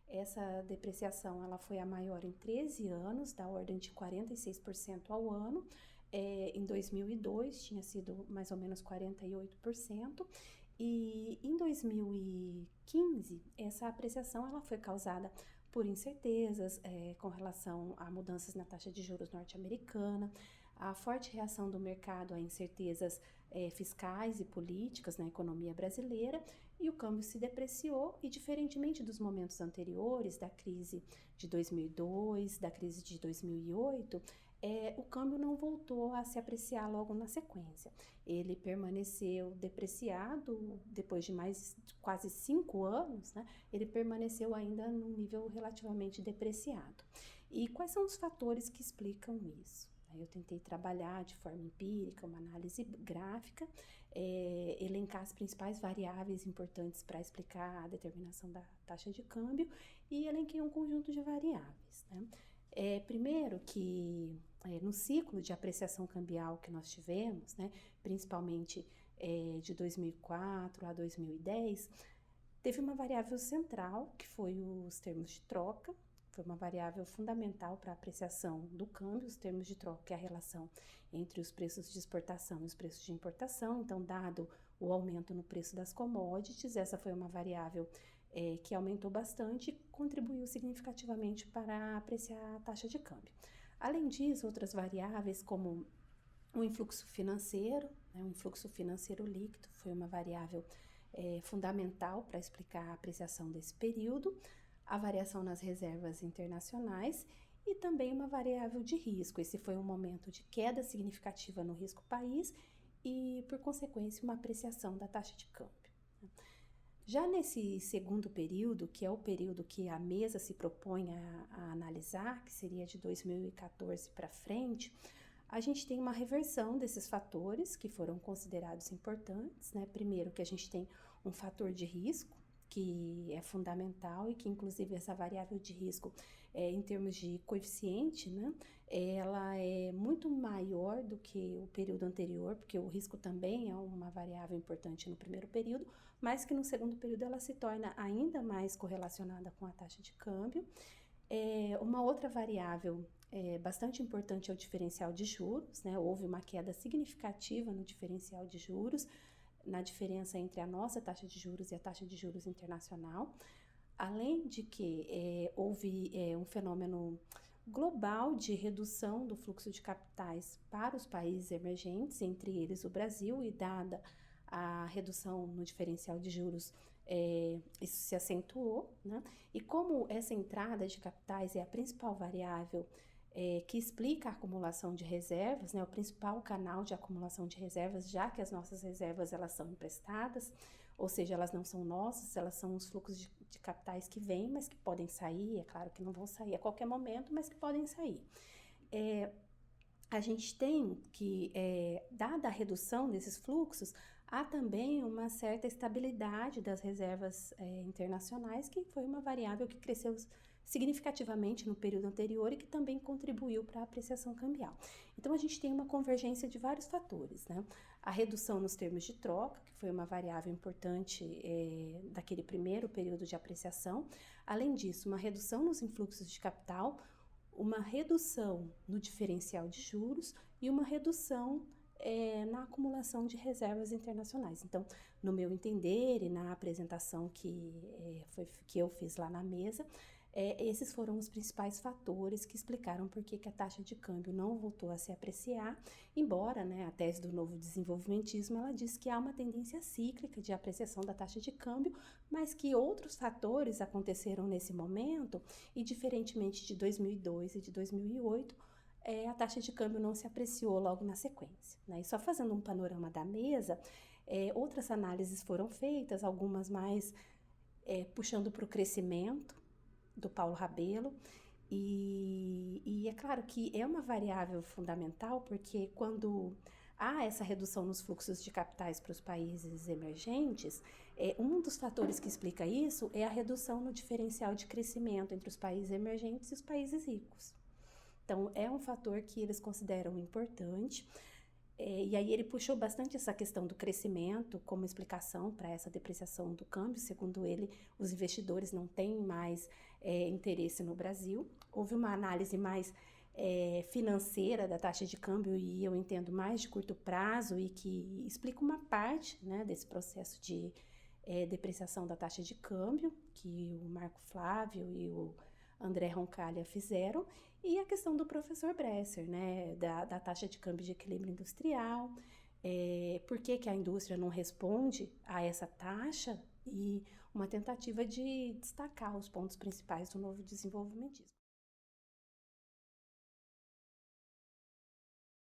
Essa depreciação ela foi a maior em 13 anos, da ordem de 46% ao ano. Em 2002 tinha sido mais ou menos 48%. E em 2015, essa apreciação ela foi causada por incertezas com relação a mudanças na taxa de juros norte-americana, a forte reação do mercado a incertezas fiscais e políticas na economia brasileira, e o câmbio se depreciou, e diferentemente dos momentos anteriores, da crise de 2002, da crise de 2008, o câmbio não voltou a se apreciar logo na sequência. Ele permaneceu depreciado depois de quase 5 anos, né? Ele permaneceu ainda num nível relativamente depreciado. E quais são os fatores que explicam isso? Eu tentei trabalhar de forma empírica, uma análise gráfica, elencar as principais variáveis importantes para explicar a determinação da taxa de câmbio, e elenquei um conjunto de variáveis, né? Primeiro que no ciclo de apreciação cambial que nós tivemos, né, principalmente de 2004 a 2010, teve uma variável central, que foi os termos de troca. Foi uma variável fundamental para a apreciação do câmbio. Os termos de troca é a relação entre os preços de exportação e os preços de importação. Então, dado o aumento no preço das commodities, essa foi uma variável que aumentou bastante e contribuiu significativamente para apreciar a taxa de câmbio. Além disso, outras variáveis como o influxo financeiro, né, o influxo financeiro líquido foi uma variável fundamental para explicar a apreciação desse período, a variação nas reservas internacionais e também uma variável de risco. Esse foi um momento de queda significativa no risco país e, por consequência, uma apreciação da taxa de câmbio. Já nesse segundo período, que é o período que a mesa se propõe a analisar, que seria de 2014 para frente, a gente tem uma reversão desses fatores que foram considerados importantes, né? Primeiro, que a gente tem um fator de risco, que é fundamental, e que inclusive essa variável de risco, em termos de coeficiente, né, ela é muito maior do que o período anterior, porque o risco também é uma variável importante no primeiro período, mas que no segundo período ela se torna ainda mais correlacionada com a taxa de câmbio. Uma outra variável bastante importante é o diferencial de juros, né? Houve uma queda significativa no diferencial de juros, na diferença entre a nossa taxa de juros e a taxa de juros internacional, além de que houve um fenômeno global de redução do fluxo de capitais para os países emergentes, entre eles o Brasil, e dada a redução no diferencial de juros, isso se acentuou, né? E como essa entrada de capitais é a principal variável que explica a acumulação de reservas, né, o principal canal de acumulação de reservas, já que as nossas reservas elas são emprestadas, ou seja, elas não são nossas, elas são os fluxos de capitais que vêm, mas que podem sair, é claro que não vão sair a qualquer momento, mas que podem sair. A gente tem que, dada a redução desses fluxos, há também uma certa estabilidade das reservas internacionais, que foi uma variável que cresceu significativamente no período anterior e que também contribuiu para a apreciação cambial. Então, a gente tem uma convergência de vários fatores, né? A redução nos termos de troca, que foi uma variável importante daquele primeiro período de apreciação. Além disso, uma redução nos influxos de capital, uma redução no diferencial de juros e uma redução na acumulação de reservas internacionais. Então, no meu entender e na apresentação que eu fiz lá na mesa, esses foram os principais fatores que explicaram por que a taxa de câmbio não voltou a se apreciar, embora, né, a tese do novo desenvolvimentismo ela diz que há uma tendência cíclica de apreciação da taxa de câmbio, mas que outros fatores aconteceram nesse momento e, diferentemente de 2002 e de 2008, a taxa de câmbio não se apreciou logo na sequência, né? E só fazendo um panorama da mesa, outras análises foram feitas, algumas mais puxando para o crescimento, do Paulo Rabelo, e é claro que é uma variável fundamental, porque quando há essa redução nos fluxos de capitais para os países emergentes, um dos fatores que explica isso é a redução no diferencial de crescimento entre os países emergentes e os países ricos. Então, é um fator que eles consideram importante. E aí ele puxou bastante essa questão do crescimento como explicação para essa depreciação do câmbio. Segundo ele, os investidores não têm mais interesse no Brasil. Houve uma análise mais financeira da taxa de câmbio, e eu entendo mais de curto prazo, e que explica uma parte, né, desse processo de depreciação da taxa de câmbio que o Marco Flávio e o André Roncalha fizeram, e a questão do professor Bresser, né, da taxa de câmbio de equilíbrio industrial, por que a indústria não responde a essa taxa, e uma tentativa de destacar os pontos principais do novo desenvolvimentismo.